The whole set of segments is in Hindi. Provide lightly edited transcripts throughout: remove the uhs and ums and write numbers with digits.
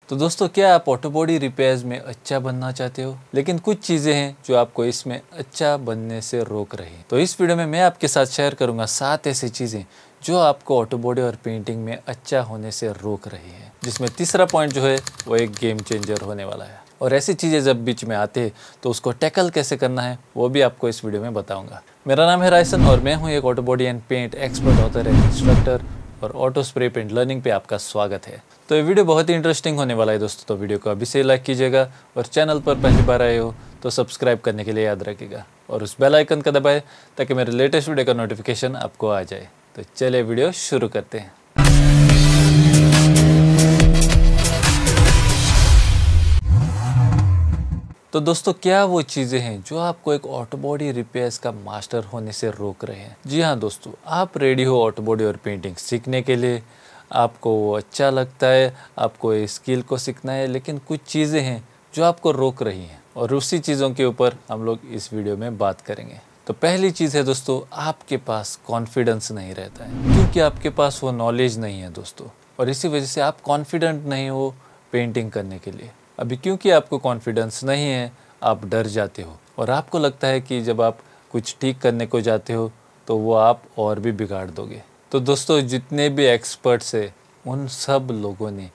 तो दोस्तों, क्या आप ऑटो बॉडी रिपेयर्स में अच्छा बनना चाहते हो, लेकिन कुछ चीज़ें हैं जो आपको इसमें अच्छा बनने से रोक रही हैं। तो इस वीडियो में मैं आपके साथ शेयर करूंगा 7 ऐसी चीज़ें जो आपको ऑटो बॉडी और पेंटिंग में अच्छा होने से रोक रही है, जिसमें तीसरा पॉइंट जो है वो एक गेम चेंजर होने वाला है। और ऐसी चीज़ें जब बीच में आते हैं तो उसको टैकल कैसे करना है वो भी आपको इस वीडियो में बताऊंगा। मेरा नाम है रायसन और मैं हूँ एक auto body and paint expert, author and instructor, और ऑटो स्प्रे पेंट लर्निंग पे आपका स्वागत है। तो ये वीडियो बहुत ही इंटरेस्टिंग होने वाला है दोस्तों, तो वीडियो को अभी से लाइक कीजिएगा और चैनल पर पहली बार आए हो तो सब्सक्राइब करने के लिए याद रखिएगा और उस बेल आइकन का दबाएं ताकि मेरे लेटेस्ट वीडियो का नोटिफिकेशन आपको आ जाए। तो चलिए वीडियो शुरू करते हैं। तो दोस्तों, क्या वो चीज़ें हैं जो आपको एक ऑटो बॉडी रिपेयर्स का मास्टर होने से रोक रहे हैं? जी हाँ दोस्तों, आप रेडी हो ऑटो बॉडी और पेंटिंग सीखने के लिए, आपको वो अच्छा लगता है, आपको इस स्किल को सीखना है, लेकिन कुछ चीज़ें हैं जो आपको रोक रही हैं और उसी चीज़ों के ऊपर हम लोग इस वीडियो में बात करेंगे। तो पहली चीज़ है दोस्तों, आपके पास कॉन्फिडेंस नहीं रहता है, क्योंकि आपके पास वो नॉलेज नहीं है दोस्तों, और इसी वजह से आप कॉन्फिडेंट नहीं हो पेंटिंग करने के लिए। अभी क्योंकि आपको कॉन्फिडेंस नहीं है, आप डर जाते हो और आपको लगता है कि जब आप कुछ ठीक करने को जाते हो तो वो आप और भी बिगाड़ दोगे। तो दोस्तों, जितने भी एक्सपर्ट्स हैं उन सब लोगों ने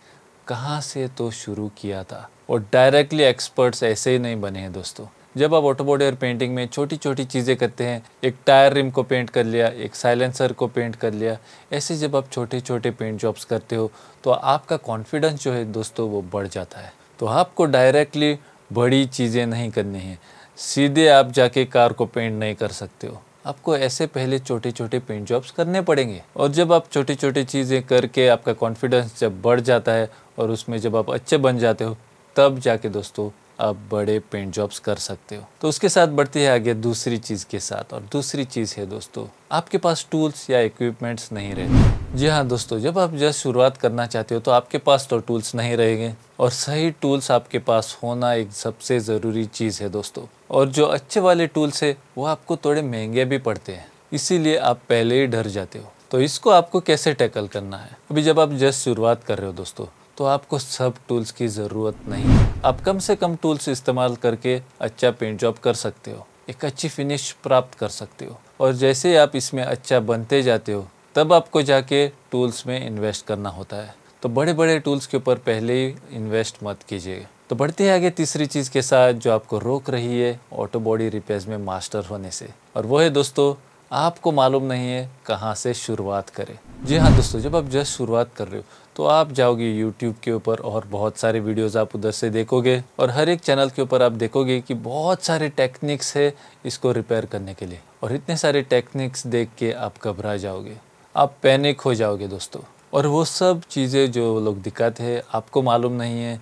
कहाँ से तो शुरू किया था, और डायरेक्टली एक्सपर्ट्स ऐसे ही नहीं बने हैं दोस्तों। जब आप ऑटो बॉडी और पेंटिंग में छोटी छोटी चीज़ें करते हैं, एक टायर रिम को पेंट कर लिया, एक साइलेंसर को पेंट कर लिया, ऐसे जब आप छोटे छोटे पेंट जॉब्स करते हो तो आपका कॉन्फिडेंस जो है दोस्तों वो बढ़ जाता है। तो आपको डायरेक्टली बड़ी चीज़ें नहीं करनी है, सीधे आप जाके कार को पेंट नहीं कर सकते हो, आपको ऐसे पहले छोटे छोटे पेंट जॉब्स करने पड़ेंगे। और जब आप छोटी छोटी चीज़ें करके आपका कॉन्फिडेंस जब बढ़ जाता है और उसमें जब आप अच्छे बन जाते हो, तब जाके दोस्तों आप बड़े पेंट जॉब्स कर सकते हो। तो उसके साथ बढ़ती है आगे दूसरी चीज़ के साथ, और दूसरी चीज़ है दोस्तों, आपके पास टूल्स या इक्विपमेंट्स नहीं रहते। जी हाँ दोस्तों, जब आप जस्ट शुरुआत करना चाहते हो तो आपके पास तो टूल्स नहीं रहेंगे, और सही टूल्स आपके पास होना एक सबसे ज़रूरी चीज़ है दोस्तों। और जो अच्छे वाले टूल्स है वो आपको थोड़े महंगे भी पड़ते हैं, इसीलिए आप पहले ही डर जाते हो। तो इसको आपको कैसे टैकल करना है? अभी जब आप जस्ट शुरुआत कर रहे हो दोस्तों, तो आपको सब टूल्स की ज़रूरत नहीं है। आप कम से कम टूल्स इस्तेमाल करके अच्छा पेंट जॉब कर सकते हो, एक अच्छी फिनिश प्राप्त कर सकते हो। और जैसे आप इसमें अच्छा बनते जाते हो तब आपको जाके टूल्स में इन्वेस्ट करना होता है। तो बड़े बड़े टूल्स के ऊपर पहले ही इन्वेस्ट मत कीजिएगा। तो बढ़ते हैं आगे तीसरी चीज़ के साथ जो आपको रोक रही है ऑटो बॉडी रिपेयर्स में मास्टर होने से, और वो है दोस्तों, आपको मालूम नहीं है कहाँ से शुरुआत करें। जी हाँ दोस्तों, जब आप जस्ट शुरुआत कर रहे हो तो आप जाओगे यूट्यूब के ऊपर और बहुत सारे वीडियोस आप उधर से देखोगे, और हर एक चैनल के ऊपर आप देखोगे कि बहुत सारे टेक्निक्स है इसको रिपेयर करने के लिए, और इतने सारे टेक्निक्स देख के आप घबरा जाओगे, आप पैनिक हो जाओगे दोस्तों। और वो सब चीज़ें जो लोग दिखाते हैं, आपको मालूम नहीं है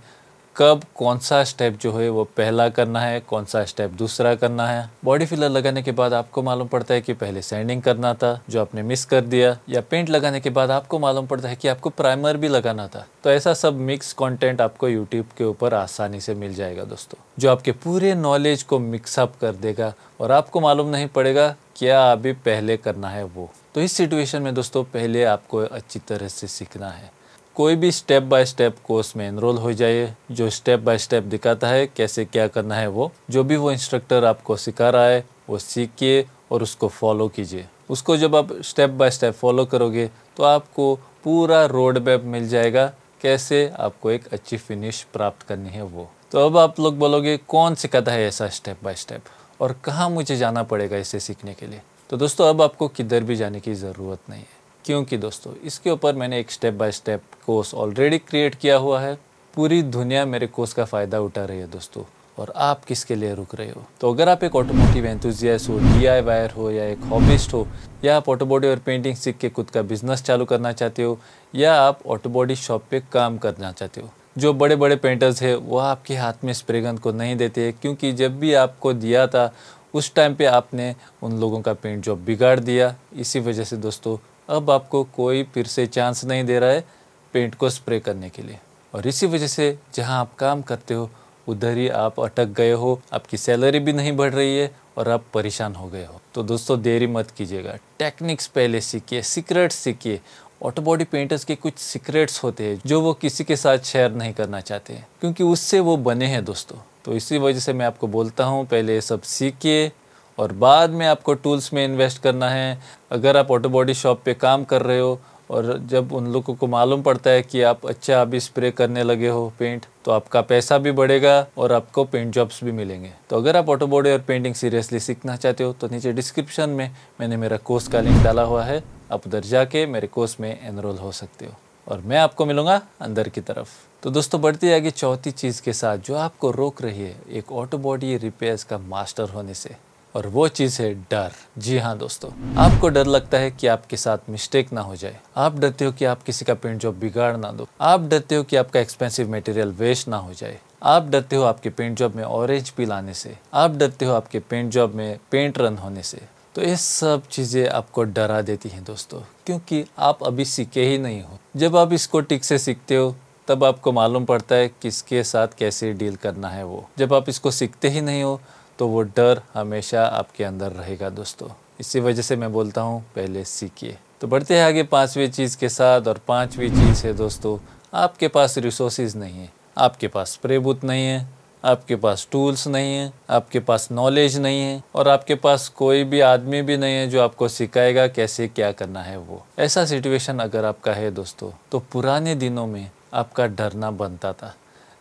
कब कौन सा स्टेप जो है वो पहला करना है, कौन सा स्टेप दूसरा करना है। बॉडी फिलर लगाने के बाद आपको मालूम पड़ता है कि पहले सैंडिंग करना था जो आपने मिस कर दिया, या पेंट लगाने के बाद आपको मालूम पड़ता है कि आपको प्राइमर भी लगाना था। तो ऐसा सब मिक्स कंटेंट आपको यूट्यूब के ऊपर आसानी से मिल जाएगा दोस्तों, जो आपके पूरे नॉलेज को मिक्सअप कर देगा और आपको मालूम नहीं पड़ेगा क्या अभी पहले करना है वो। तो इस सिचुएशन में दोस्तों पहले आपको अच्छी तरह से सीखना है। कोई भी स्टेप बाय स्टेप कोर्स में एनरोल हो जाइए, जो स्टेप बाय स्टेप दिखाता है कैसे क्या करना है, वो जो भी वो इंस्ट्रक्टर आपको सिखा रहा है वो सीखिए और उसको फॉलो कीजिए। उसको जब आप स्टेप बाय स्टेप फॉलो करोगे तो आपको पूरा रोड मैप मिल जाएगा कैसे आपको एक अच्छी फिनिश प्राप्त करनी है वो। तो अब आप लोग बोलोगे कौन सिखाता है ऐसा स्टेप बाय स्टेप, और कहाँ मुझे जाना पड़ेगा इसे सीखने के लिए? तो दोस्तों, अब आपको किधर भी जाने की ज़रूरत नहीं है, क्योंकि दोस्तों इसके ऊपर मैंने एक step by step course already create किया हुआ है। पूरी दुनिया मेरे कोर्स का फ़ायदा उठा रही है दोस्तों, और आप किसके लिए रुक रहे हो? तो अगर आप एक ऑटोमोटिव एंथुजियास्ट हो, DIYer हो, या एक हॉबिस्ट हो, या आप ऑटो बॉडी और पेंटिंग सीख के खुद का बिजनेस चालू करना चाहते हो, या आप ऑटो बॉडी शॉप पे काम करना चाहते हो, जो बड़े बड़े पेंटर्स है वो आपके हाथ में स्प्रे गन को नहीं देते, क्योंकि जब भी आपको दिया था उस टाइम पे आपने उन लोगों का पेंट जॉब बिगाड़ दिया। इसी वजह से दोस्तों अब आपको कोई फिर से चांस नहीं दे रहा है पेंट को स्प्रे करने के लिए, और इसी वजह से जहां आप काम करते हो उधर ही आप अटक गए हो, आपकी सैलरी भी नहीं बढ़ रही है और आप परेशान हो गए हो। तो दोस्तों देरी मत कीजिएगा, टेक्निक्स पहले सीखिए, सीक्रेट्स सीखिए, ऑटो बॉडी पेंटर्स के कुछ सीक्रेट्स होते हैं जो वो किसी के साथ शेयर नहीं करना चाहते हैं, क्योंकि उससे वो बने हैं दोस्तों। तो इसी वजह से मैं आपको बोलता हूँ, पहले ये सब सीखिए और बाद में आपको टूल्स में इन्वेस्ट करना है। अगर आप ऑटो बॉडी शॉप पे काम कर रहे हो और जब उन लोगों को मालूम पड़ता है कि आप अच्छा अभी स्प्रे करने लगे हो पेंट, तो आपका पैसा भी बढ़ेगा और आपको पेंट जॉब्स भी मिलेंगे। तो अगर आप ऑटो बॉडी और पेंटिंग सीरियसली सीखना चाहते हो तो नीचे डिस्क्रिप्शन में मैंने मेरा कोर्स का लिंक डाला हुआ है, आप उधर जाके मेरे कोर्स में एनरोल हो सकते हो और मैं आपको मिलूंगा अंदर की तरफ। तो दोस्तों बढ़ती आगे चौथी चीज़ के साथ जो आपको रोक रही है एक ऑटो बॉडी रिपेयर्स का मास्टर होने से, और वो चीज़ है डर। जी हाँ दोस्तों, आपको डर लगता है कि आपके साथ मिस्टेक ना हो जाए, आप डरते हो कि आप किसी का पेंट जॉब बिगाड़ ना दो, आप डरते हो कि आपका एक्सपेंसिव मटेरियल वेस्ट ना हो जाए, आप डरते हो आपके पेंट जॉब में ऑरेंज पील आने से, आप डरते हो आपके पेंट जॉब में पेंट रन होने से। तो ये सब चीज़ें आपको डरा देती हैं दोस्तों, क्योंकि आप अभी सीखे ही नहीं हो। जब आप इसको ठीक से सीखते हो तब आपको मालूम पड़ता है किसके साथ कैसे डील करना है। वो जब आप इसको सीखते ही नहीं हो तो वो डर हमेशा आपके अंदर रहेगा दोस्तों। इसी वजह से मैं बोलता हूँ पहले सीखिए। तो बढ़ते हैं आगे पांचवी चीज़ के साथ, और पांचवी चीज़ है दोस्तों, आपके पास रिसोर्सेज नहीं है, आपके पास स्प्रे बूथ नहीं है, आपके पास टूल्स नहीं है, आपके पास नॉलेज नहीं है और आपके पास कोई भी आदमी भी नहीं है जो आपको सिखाएगा कैसे क्या करना है। वो ऐसा सिचुएशन अगर आपका है दोस्तों, तो पुराने दिनों में आपका डरना बनता था,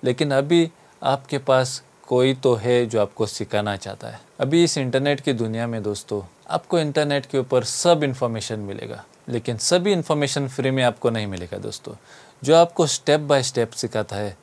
लेकिन अभी आपके पास कोई तो है जो आपको सिखाना चाहता है। अभी इस इंटरनेट की दुनिया में दोस्तों आपको इंटरनेट के ऊपर सब इन्फॉर्मेशन मिलेगा, लेकिन सभी इन्फॉर्मेशन फ्री में आपको नहीं मिलेगा दोस्तों। जो आपको स्टेप बाय स्टेप सिखाता है,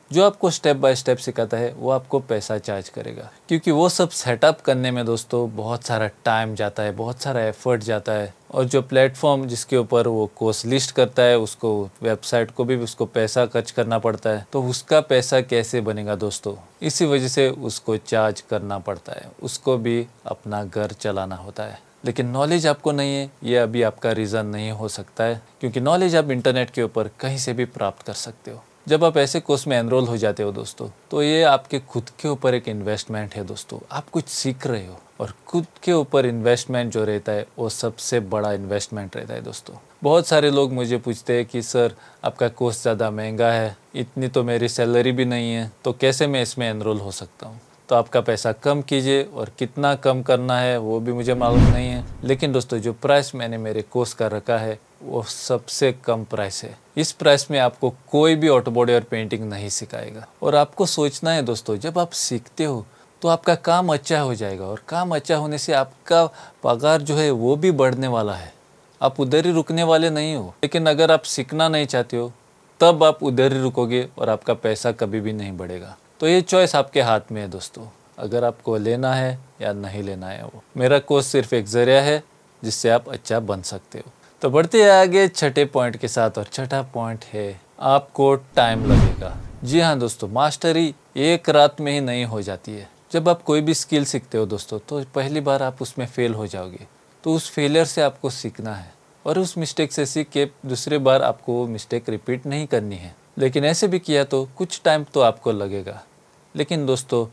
वो आपको पैसा चार्ज करेगा, क्योंकि वो सब सेटअप करने में दोस्तों बहुत सारा टाइम जाता है, बहुत सारा एफर्ट जाता है। और जो प्लेटफॉर्म जिसके ऊपर वो कोर्स लिस्ट करता है, उसको वेबसाइट को भी उसको पैसा खर्च करना पड़ता है। तो उसका पैसा कैसे बनेगा दोस्तों? इसी वजह से उसको चार्ज करना पड़ता है, उसको भी अपना घर चलाना होता है। लेकिन नॉलेज आपको नहीं है, ये अभी आपका रीज़न नहीं हो सकता है, क्योंकि नॉलेज आप इंटरनेट के ऊपर कहीं से भी प्राप्त कर सकते हो। जब आप ऐसे कोर्स में एनरोल हो जाते हो दोस्तों, तो ये आपके खुद के ऊपर एक इन्वेस्टमेंट है दोस्तों। आप कुछ सीख रहे हो और खुद के ऊपर इन्वेस्टमेंट जो रहता है वो सबसे बड़ा इन्वेस्टमेंट रहता है दोस्तों। बहुत सारे लोग मुझे पूछते हैं कि सर आपका कोर्स ज़्यादा महंगा है, इतनी तो मेरी सैलरी भी नहीं है, तो कैसे मैं इसमें एनरोल हो सकता हूँ? तो आपका पैसा कम कीजिए, और कितना कम करना है वो भी मुझे मालूम नहीं है। लेकिन दोस्तों जो प्राइस मैंने मेरे कोर्स का रखा है वो सबसे कम प्राइस है। इस प्राइस में आपको कोई भी ऑटो बॉडी और पेंटिंग नहीं सिखाएगा। और आपको सोचना है दोस्तों, जब आप सीखते हो तो आपका काम अच्छा हो जाएगा, और काम अच्छा होने से आपका पगार जो है वो भी बढ़ने वाला है। आप उधर ही रुकने वाले नहीं हो। लेकिन अगर आप सीखना नहीं चाहते हो तब आप उधर ही रुकोगे और आपका पैसा कभी भी नहीं बढ़ेगा। तो ये चॉइस आपके हाथ में है दोस्तों, अगर आपको लेना है या नहीं लेना है। वो मेरा कोर्स सिर्फ एक जरिया है जिससे आप अच्छा बन सकते हो। तो बढ़ते हैं आगे छठे पॉइंट के साथ, और छठा पॉइंट है आपको टाइम लगेगा। जी हाँ दोस्तों, मास्टरी एक रात में ही नहीं हो जाती है। जब आप कोई भी स्किल सीखते हो दोस्तों, तो पहली बार आप उसमें फेल हो जाओगे, तो उस फेलियर से आपको सीखना है और उस मिस्टेक से सीख के दूसरी बार आपको वो मिस्टेक रिपीट नहीं करनी है। लेकिन ऐसे भी किया तो कुछ टाइम तो आपको लगेगा, लेकिन दोस्तों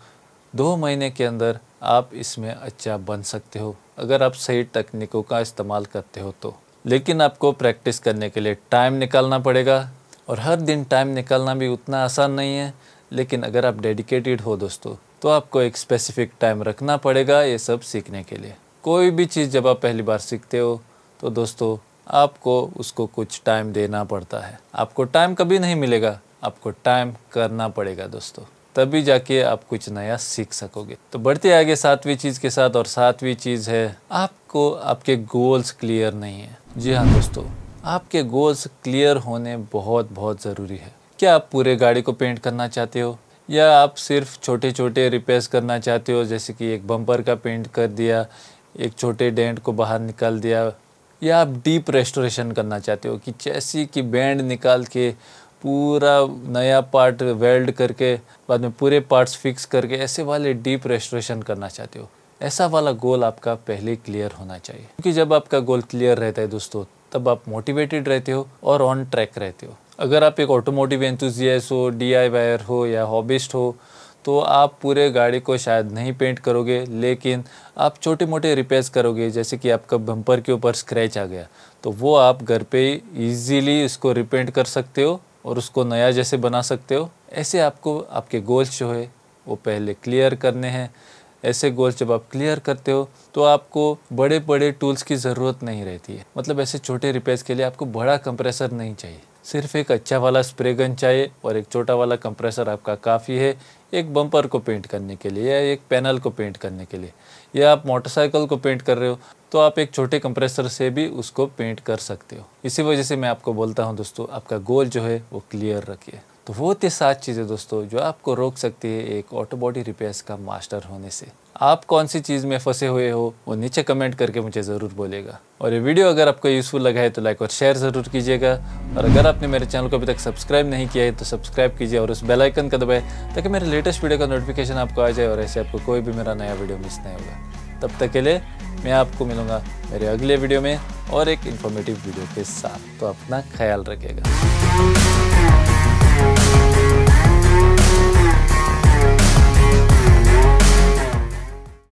2 महीने के अंदर आप इसमें अच्छा बन सकते हो अगर आप सही तकनीकों का इस्तेमाल करते हो तो। लेकिन आपको प्रैक्टिस करने के लिए टाइम निकालना पड़ेगा, और हर दिन टाइम निकालना भी उतना आसान नहीं है। लेकिन अगर आप डेडिकेटेड हो दोस्तों, तो आपको एक स्पेसिफिक टाइम रखना पड़ेगा ये सब सीखने के लिए। कोई भी चीज़ जब आप पहली बार सीखते हो तो दोस्तों आपको उसको कुछ टाइम देना पड़ता है। आपको टाइम कभी नहीं मिलेगा, आपको टाइम करना पड़ेगा दोस्तों, तभी जाके आप कुछ नया सीख सकोगे। तो बढ़ते आगे 7वीं चीज़ के साथ, और 7वीं चीज़ है आपको आपके गोल्स क्लियर नहीं है। जी हाँ दोस्तों, आपके गोल्स क्लियर होने बहुत बहुत ज़रूरी है। क्या आप पूरे गाड़ी को पेंट करना चाहते हो, या आप सिर्फ छोटे छोटे रिपेयर्स करना चाहते हो, जैसे कि एक बम्पर का पेंट कर दिया, एक छोटे डेंट को बाहर निकाल दिया, या आप डीप रेस्टोरेशन करना चाहते हो कि चैसी की बैंड निकाल के पूरा नया पार्ट वेल्ड करके बाद में पूरे पार्ट्स फिक्स करके ऐसे वाले डीप रेस्टोरेशन करना चाहते हो। ऐसा वाला गोल आपका पहले क्लियर होना चाहिए, क्योंकि जब आपका गोल क्लियर रहता है दोस्तों, तब आप मोटिवेटेड रहते हो और ऑन ट्रैक रहते हो। अगर आप एक ऑटोमोटिव एंथुजियास्ट हो, DIYर हो या हॉबिस्ट हो, तो आप पूरे गाड़ी को शायद नहीं पेंट करोगे, लेकिन आप छोटे मोटे रिपेयर्स करोगे। जैसे कि आपका बम्पर के ऊपर स्क्रैच आ गया तो वो आप घर पे इजीली उसको रिपेंट कर सकते हो और उसको नया जैसे बना सकते हो। ऐसे आपको आपके गोल्स जो है वो पहले क्लियर करने हैं। ऐसे गोल्स जब आप क्लियर करते हो तो आपको बड़े बड़े टूल्स की ज़रूरत नहीं रहती है। मतलब ऐसे छोटे रिपेयर्स के लिए आपको बड़ा कंप्रेसर नहीं चाहिए, सिर्फ एक अच्छा वाला स्प्रे गन चाहिए और एक छोटा वाला कंप्रेसर आपका काफ़ी है एक बम्पर को पेंट करने के लिए या एक पैनल को पेंट करने के लिए। या आप मोटरसाइकिल को पेंट कर रहे हो तो आप एक छोटे कंप्रेसर से भी उसको पेंट कर सकते हो। इसी वजह से मैं आपको बोलता हूँ दोस्तों, आपका गोल जो है वो क्लियर रखिए। तो वो थे 7 चीज़ें दोस्तों जो आपको रोक सकती है एक ऑटो बॉडी रिपेयर्स का मास्टर होने से। आप कौन सी चीज़ में फंसे हुए हो वो नीचे कमेंट करके मुझे ज़रूर बोलेगा। और ये वीडियो अगर आपको यूज़फुल लगा है तो लाइक और शेयर ज़रूर कीजिएगा। और अगर आपने मेरे चैनल को अभी तक सब्सक्राइब नहीं किया है तो सब्सक्राइब कीजिए और उस बेल आइकन का दबाएं ताकि मेरे लेटेस्ट वीडियो का नोटिफिकेशन आपको आ जाए और ऐसे आपको कोई भी मेरा नया वीडियो मिस नहीं होगा। तब तक के लिए मैं आपको मिलूँगा मेरे अगले वीडियो में और एक इन्फॉर्मेटिव वीडियो के साथ। तो अपना ख्याल रखिएगा।